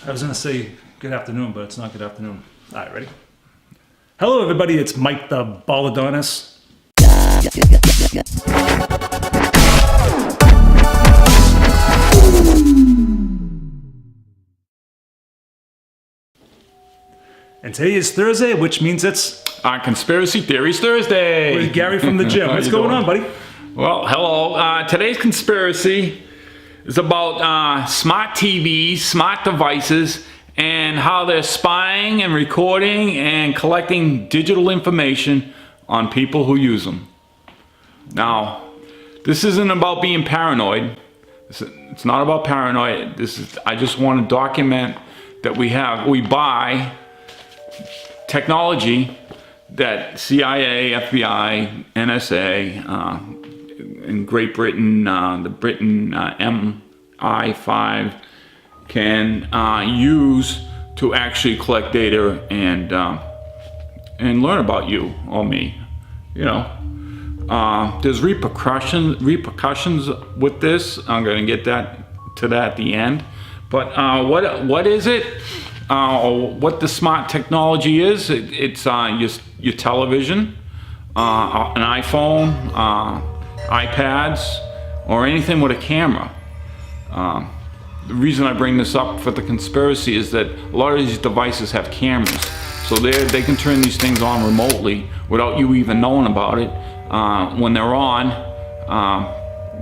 I was going to say good afternoon, but it's not good afternoon. All right, ready? Hello, everybody. It's Mike the Baldadonis. And today is Thursday, which means it's Conspiracy Theories Thursday. with Gary from the gym. What's going on, buddy? Well, hello. Today's conspiracy is about smart TVs, smart devices, and how they're spying and recording and collecting digital information on people who use them. Now, this isn't about being paranoid. It's not about paranoid. I just want to document that we buy technology that CIA, FBI, NSA, in Great Britain, the Britain MI5 can use to actually collect data and learn about you or me. You know, there's repercussions with this. I'm going to get to that at the end. But what is it? What the smart technology is? It's your television, an iPhone, iPads, or anything with a camera. The reason I bring this up for the conspiracy is that a lot of these devices have cameras, so they can turn these things on remotely without you even knowing about it. When they're on,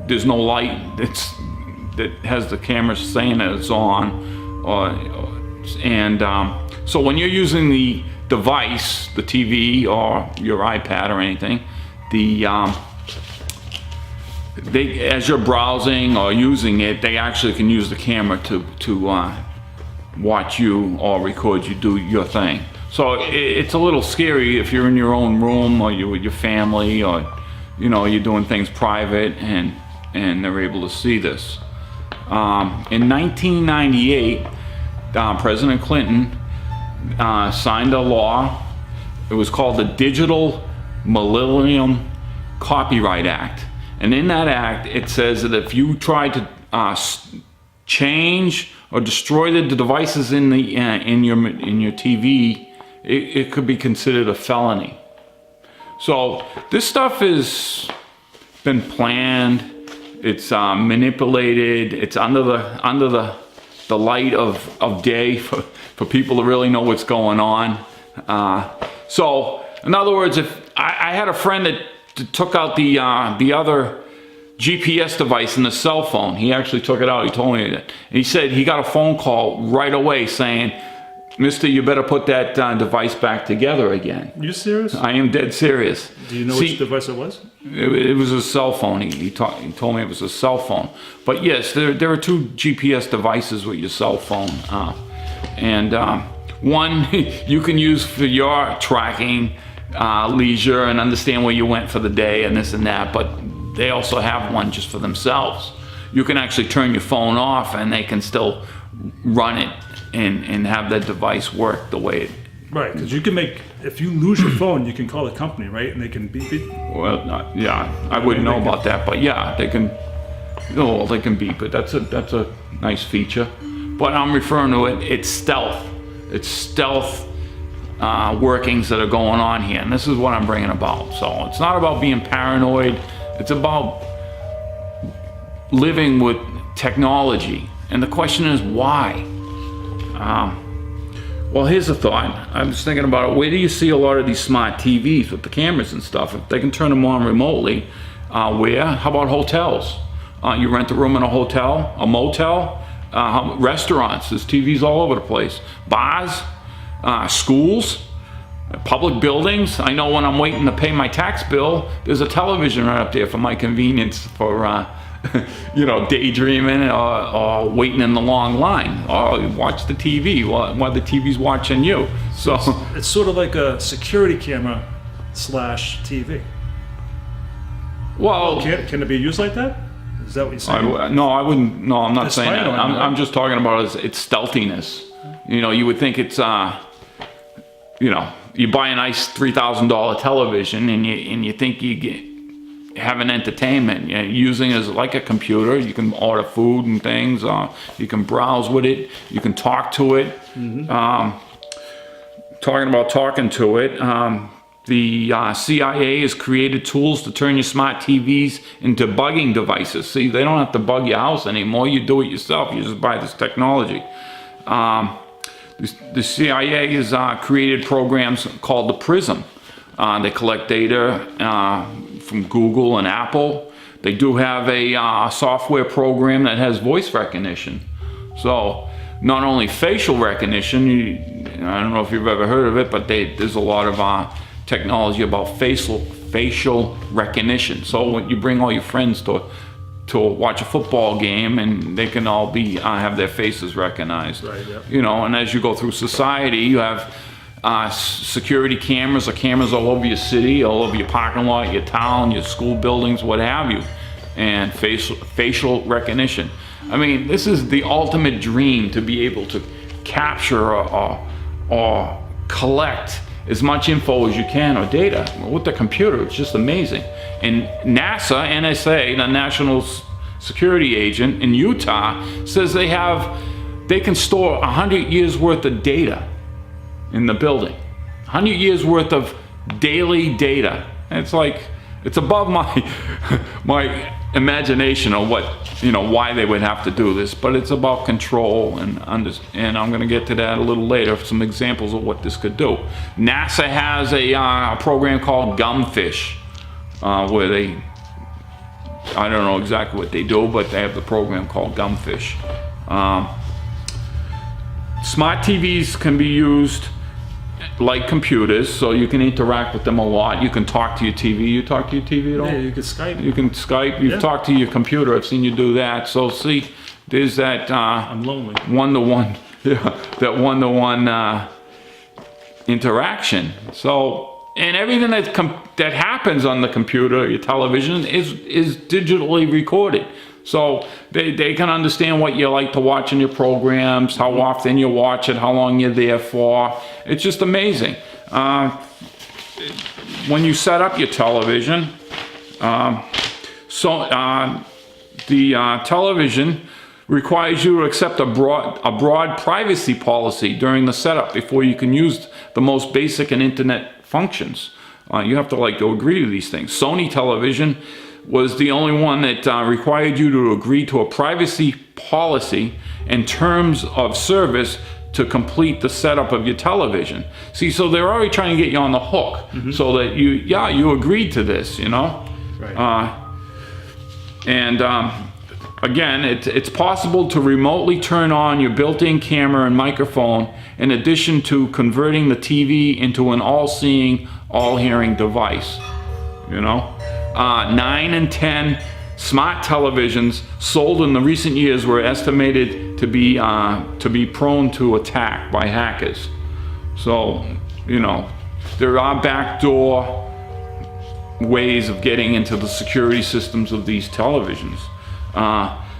there's no light that has the camera saying that it's on, so when you're using the device, the TV or your iPad or anything, as you're browsing or using it, they actually can use the camera to watch you or record you do your thing. So it's a little scary if you're in your own room or you're with your family, or you're doing things private and they're able to see this. In 1998, President Clinton signed a law. It was called the Digital Millennium Copyright Act. And in that act, it says that if you try to change or destroy the devices in your TV, it could be considered a felony. So this stuff has been planned. It's manipulated. It's under the light of day for people to really know what's going on. So in other words, if I had a friend that took out the other GPS device in the cell phone. He actually took it out. He told me that. And he said he got a phone call right away saying, "Mister, you better put that device back together again." You serious? I am dead serious. Do you know which device it was? It was a cell phone. He told me it was a cell phone. But yes, there are two GPS devices with your cell phone. One you can use for your tracking, leisure, and understand where you went for the day and this and that, but they also have one just for themselves. You can actually turn your phone off and they can still run it and have that device work the way it... Right, because you can if you lose your phone, you can call the company, right? And they can beep it. Well, yeah, I wouldn't know about that, but yeah, they can beep it. That's a nice feature. But I'm referring to it's stealth. It's stealth workings that are going on here, and this is what I'm bringing about. So it's not about being paranoid. It's about living with technology, and the question is why. Well, here's a thought. I was thinking about it. Where do you see a lot of these smart TVs with the cameras and stuff? If they can turn them on remotely, where? How about hotels? You rent a room in a hotel, a motel, restaurants. There's TVs all over the place. Bars. Schools, public buildings. I know when I'm waiting to pay my tax bill, there's a television right up there for my convenience for, daydreaming or waiting in the long line. Or watch the TV while the TV's watching you. So it's sort of like a security camera / TV. Well, can it be used like that? Is that what you're saying? No, I wouldn't. No, I'm not saying that. I'm just talking about its stealthiness. You would think it's you buy a nice $3,000 television and you think you get having entertainment, using it as like a computer. You can order food and things. You can browse with it. You can talk to it. Talking about talking to it, the CIA has created tools to turn your smart TVs into bugging devices. See, they don't have to bug your house anymore. You do it yourself. You just buy this technology. The CIA has created programs called the PRISM. They collect data from Google and Apple. They do have a software program that has voice recognition. So not only facial recognition, I don't know if you've ever heard of it, but there's a lot of technology about facial recognition. So when you bring all your friends to watch a football game, and they can all be have their faces recognized. Right, yeah. You know, and as you go through society, you have security cameras or cameras all over your city, all over your parking lot, your town, your school buildings, what have you, and facial recognition. I mean, this is the ultimate dream, to be able to capture or collect as much info as you can, or data with the computer. It's just amazing. And NASA, NSA, the National Security Agent in Utah, says they can store 100 years worth of data in the building. 100 years worth of daily data. And it's like, it's above my imagination of why they would have to do this, but it's about control and I'm going to get to that a little later, some examples of what this could do. NASA has a program called Gumfish, where I don't know exactly what they do, but they have the program called Gumfish. Smart TVs can be used like computers, so you can interact with them a lot. You can talk to your TV. You talk to your TV at all? Yeah, you can Skype. You can Skype. You've talked to your computer. I've seen you do that. So see, there's that I'm lonely. one-to-one, that one-to-one interaction. So, and everything that happens on the computer, your television, is digitally recorded. So they can understand what you like to watch in your programs, how often you watch it, how long you're there for. It's just amazing. When you set up your television, the television requires you to accept a broad privacy policy during the setup before you can use the most basic and internet functions. You have to go agree to these things. Sony television was the only one that required you to agree to a privacy policy and terms of service to complete the setup of your television. See, so they're already trying to get you on the hook, so that you agreed to this, Right. Again, it's possible to remotely turn on your built-in camera and microphone, in addition to converting the TV into an all-seeing, all-hearing device. 9 and 10 smart televisions sold in the recent years were estimated to be prone to attack by hackers. So, there are backdoor ways of getting into the security systems of these televisions.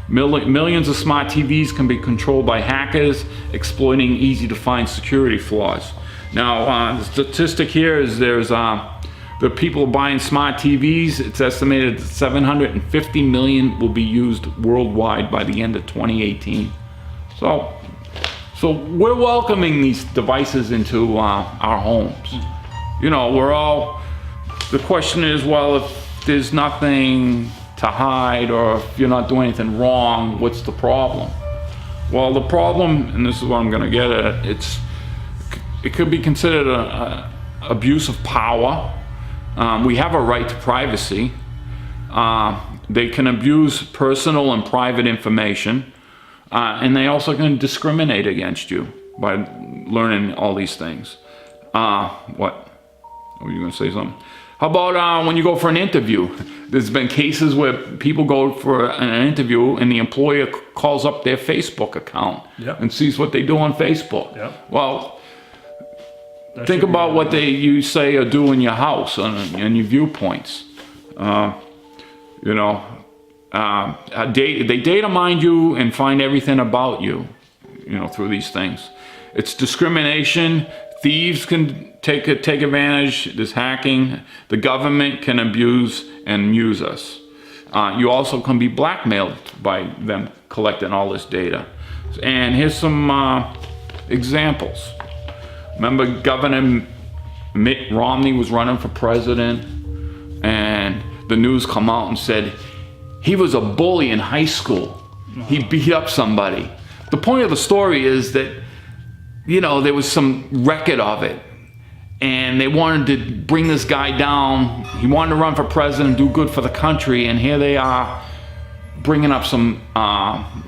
Millions of smart TVs can be controlled by hackers, exploiting easy-to-find security flaws. Now, the statistic here is there's the people buying smart TVs. It's estimated that 750 million will be used worldwide by the end of 2018. So we're welcoming these devices into our homes. The question is, well, if there's nothing to hide, or if you're not doing anything wrong, what's the problem? Well, the problem, and this is what I'm going to get at, it could be considered an abuse of power. We have a right to privacy. They can abuse personal and private information, and they also can discriminate against you by learning all these things. What? Were you going to say something? How about when you go for an interview? There's been cases where people go for an interview and the employer calls up their Facebook account and sees what they do on Facebook. Yep. Well, think about what you say or do in your house and your viewpoints. They data mine you and find everything about you, through these things. It's discrimination, thieves can take advantage. There's hacking. The government can abuse and use us. You also can be blackmailed by them collecting all this data. And here's some examples. Remember Governor Mitt Romney was running for president, and the news come out and said he was a bully in high school. He beat up somebody. The point of the story is that, you know, there was some record of it, and they wanted to bring this guy down. He wanted to run for president, do good for the country, and here they are bringing up some,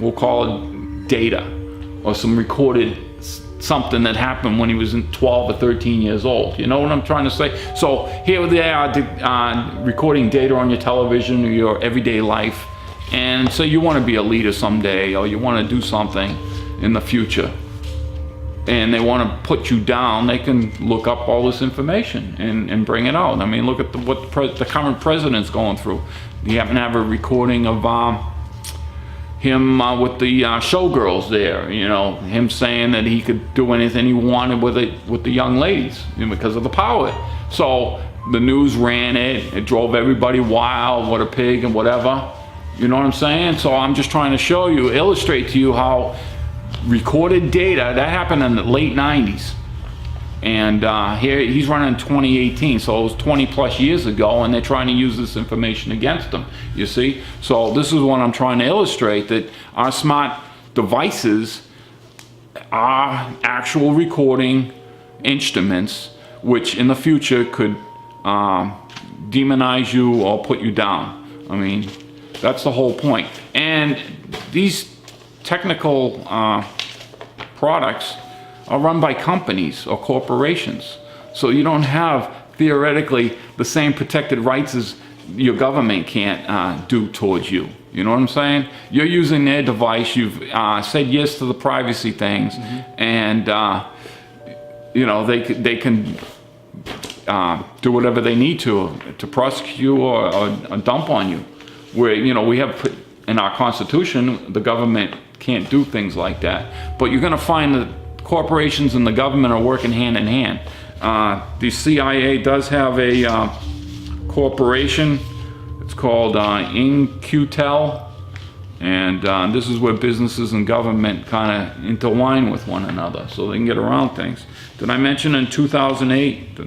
we'll call it data, or some recorded something that happened when he was 12 or 13 years old. You know what I'm trying to say? So here they are recording data on your television or your everyday life, and so you want to be a leader someday, or you want to do something in the future, and they want to put you down. They can look up all this information and bring it out. I mean, look at what the current president's going through. You happen to have a recording of him with the showgirls there, you know, him saying that he could do anything he wanted with the young ladies, you know, because of the power. So the news ran it. It drove everybody wild. What a pig and whatever. You know what I'm saying? So I'm just trying to show you, illustrate to you how recorded data, that happened in the late 90s. And here he's running in 2018, so it was 20 plus years ago, and they're trying to use this information against him, you see? So this is what I'm trying to illustrate, that our smart devices are actual recording instruments, which in the future could demonize you or put you down. I mean, that's the whole point. And these technical products are run by companies or corporations. So you don't have, theoretically, the same protected rights as your government can't do towards you. You know what I'm saying? You're using their device, you've said yes to the privacy things, and you know, they can do whatever they need to prosecute you or dump on you. Where, you know, we have in our Constitution, the government can't do things like that. But you're going to find that corporations and the government are working hand in hand. The CIA does have a corporation. It's called InQtel, and this is where businesses and government kind of intertwine with one another, so they can get around things. Did I mention in 2008?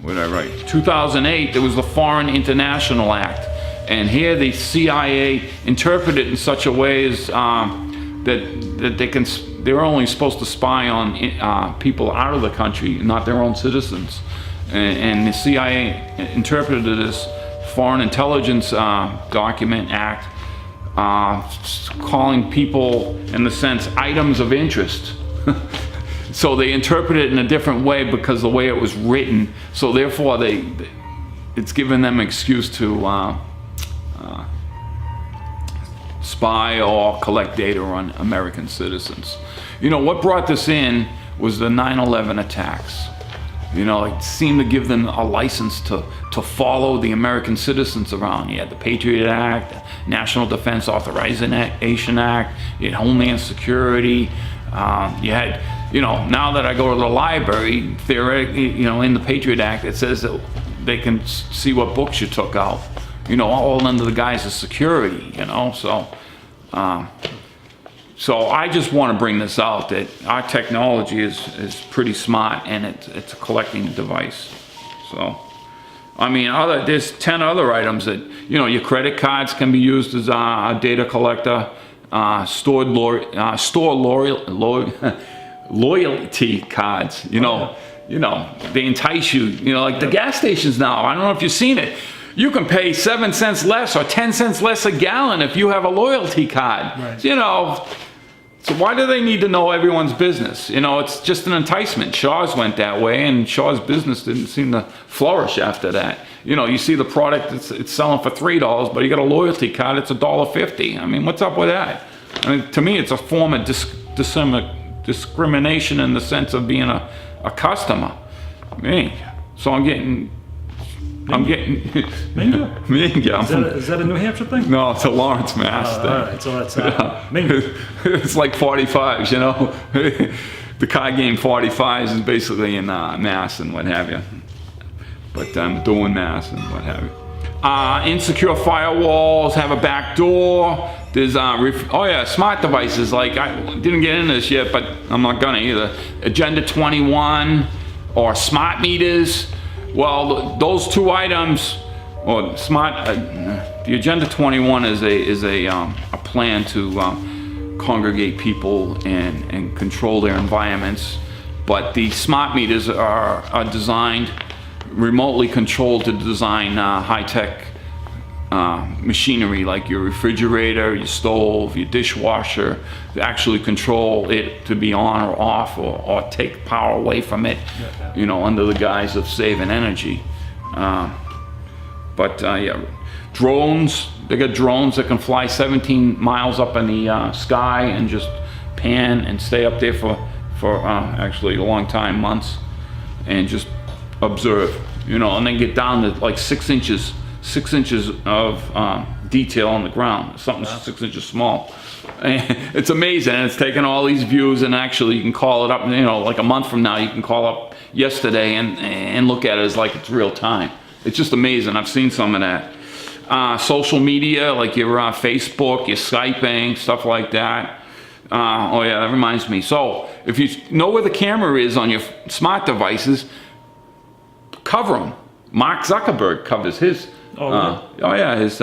What did I write? 2008, there was the Foreign International Act. And here the CIA interpreted it in such a way as that they're only supposed to spy on people out of the country, not their own citizens. And the CIA interpreted it as Foreign Intelligence Document Act, calling people, in the sense, items of interest. So they interpret it in a different way because the way it was written. So therefore, it's given them an excuse to spy or collect data on American citizens. You know, what brought this in was the 9/11 attacks. You know, it seemed to give them a license to follow the American citizens around. You had the Patriot Act, the National Defense Authorization Act, you had Homeland Security, you had, you know, now that I go to the library, theoretically, you know, in the Patriot Act, it says that they can see what books you took out. You know, all under the guise of security, you know, so I just want to bring this out, that our technology is pretty smart, and it's a collecting device. So, I mean, there's 10 other items that, you know, your credit cards can be used as a data collector, store loyalty cards, you know, they entice you, you know, like the gas stations now. I don't know if you've seen it. You can pay 7 cents less or 10 cents less a gallon if you have a loyalty card. Right. You know, so why do they need to know everyone's business? You know, it's just an enticement. Shaw's went that way, and Shaw's business didn't seem to flourish after that. You know, you see the product, it's selling for $3, but you got a loyalty card, it's $1.50. I mean, what's up with that? I mean, to me, it's a form of discrimination in the sense of being a customer. Me. So I'm getting Mingo? Mingo. Is that a New Hampshire thing? No, it's a Lawrence, Mass. All right, so that's Mingo. It's like 45s, you know. the card game 45s is basically in Mass and what have you. But I'm doing Mass and what have you. Insecure firewalls have a back door. There's smart devices. Like, I didn't get into this yet, but I'm not gonna either. Agenda 21 or smart meters. Well, those two items, or smart, the Agenda 21 is a plan to congregate people and control their environments. But the smart meters are designed, remotely controlled to design high-tech machinery like your refrigerator, your stove, your dishwasher, to actually control it to be on or off, or take power away from it, you know, under the guise of saving energy. Yeah, drones, they got drones that can fly 17 miles up in the sky and just pan and stay up there for actually a long time, months, and just observe, you know, and then get down to like 6 inches of detail on the ground, something 6 inches small. And it's amazing, and it's taking all these views, and actually you can call it up, you know, like a month from now, you can call up yesterday and look at it as like it's real time. It's just amazing. I've seen some of that. Social media, like your Facebook, your Skyping, stuff like that. Oh yeah, that reminds me. So if you know where the camera is on your smart devices, cover them. Mark Zuckerberg covers his. His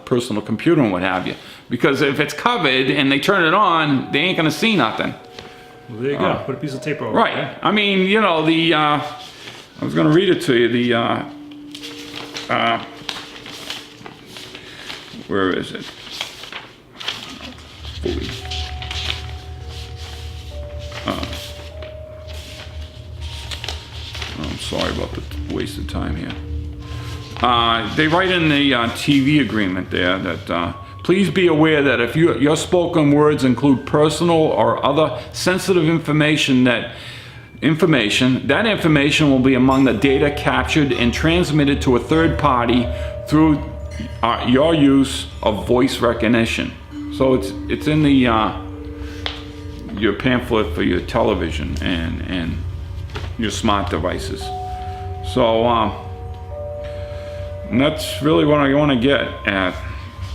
personal computer and what have you. Because if it's covered and they turn it on, they ain't gonna see nothing. Well, there you go. Put a piece of tape over. Right. Okay? I mean, you know, I was gonna read it to you. Where is it? I'm sorry about the waste of time here. They write in the TV agreement there that please be aware that if your spoken words include personal or other sensitive information, that information will be among the data captured and transmitted to a third party through your use of voice recognition. So it's in the your pamphlet for your television and your smart devices. So and that's really what I want to get at.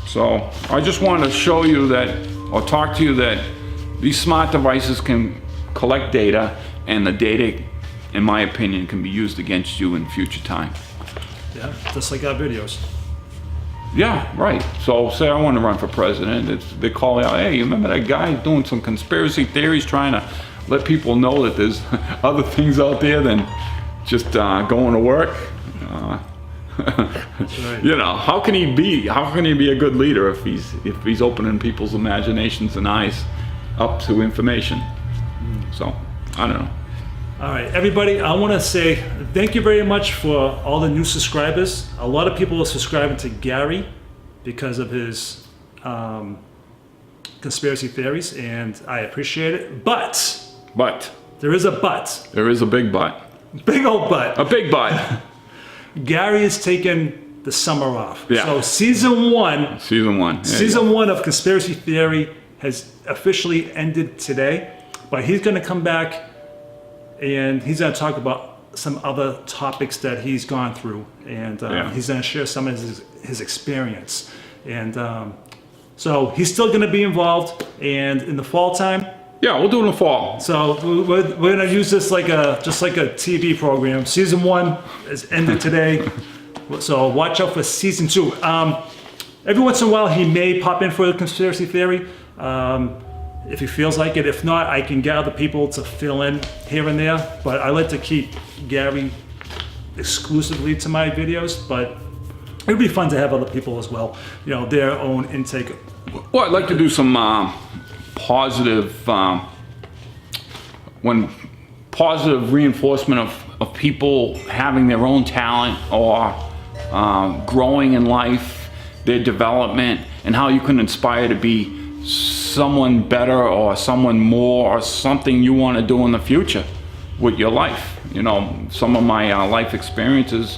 So I just wanted to show you that, or talk to you that these smart devices can collect data, and the data, in my opinion, can be used against you in future time. Yeah, just like our videos. Yeah, right. So say I want to run for president, they call out, hey, you remember that guy doing some conspiracy theories, trying to let people know that there's other things out there than just going to work? Right. You know, how can he be a good leader if he's opening people's imaginations and eyes up to information? So I don't know. All right, everybody, I want to say thank you very much for all the new subscribers. A lot of people are subscribing to Gary because of his conspiracy theories, and I appreciate it. But there is a but. There is a big but. Big old but. A big but. Gary is taking the summer off. Yeah. So season one of Conspiracy Theory has officially ended today, but he's going to come back and he's going to talk about some other topics that he's gone through, and he's going to share some of his experience. And so he's still going to be involved, and in the fall time, yeah, we'll do it in the fall. so we're going to use this just like a TV program. Season 1 is ended today, so watch out for season 2. Every once in a while, he may pop in for a conspiracy theory if he feels like it. If not, I can get other people to fill in here and there. But I like to keep Gary exclusively to my videos. But it would be fun to have other people as well, you know, their own intake. Well, I'd like to do some positive reinforcement of people having their own talent or growing in life, their development, and how you can inspire to be someone better or someone more or something you want to do in the future with your life. You know, some of my life experiences,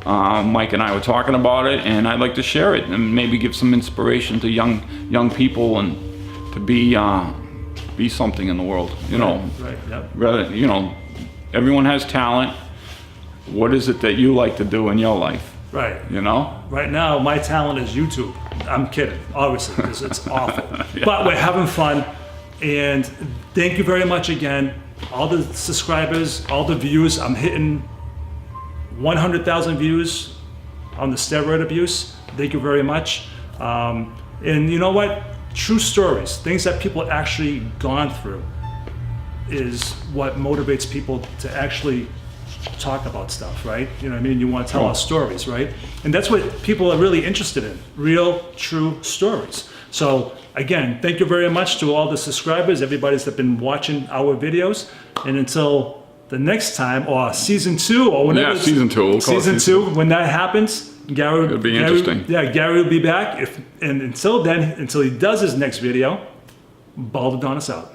Mike and I were talking about it, and I'd like to share it and maybe give some inspiration to young people and to be be something in the world, you know. Right, yep. Rather, you know, everyone has talent. What is it that you like to do in your life? Right. You know? Right now, my talent is YouTube. I'm kidding, obviously, because it's awful. But we're having fun, and thank you very much again. All the subscribers, all the views. I'm hitting 100,000 views on the steroid abuse. Thank you very much. And you know what? True stories, things that people actually gone through, is what motivates people to actually talk about stuff, right? You know what I mean? You want to tell our stories, right? And that's what people are really interested in, real, true stories. So again, thank you very much to all the subscribers, everybody's that been watching our videos. And until the next time, or season 2, or whenever. Yeah, season 2. We'll call it season 2, when that happens, Gary. It'll be interesting. Yeah, Gary will be back. And until then, until he does his next video, Baldadonis out.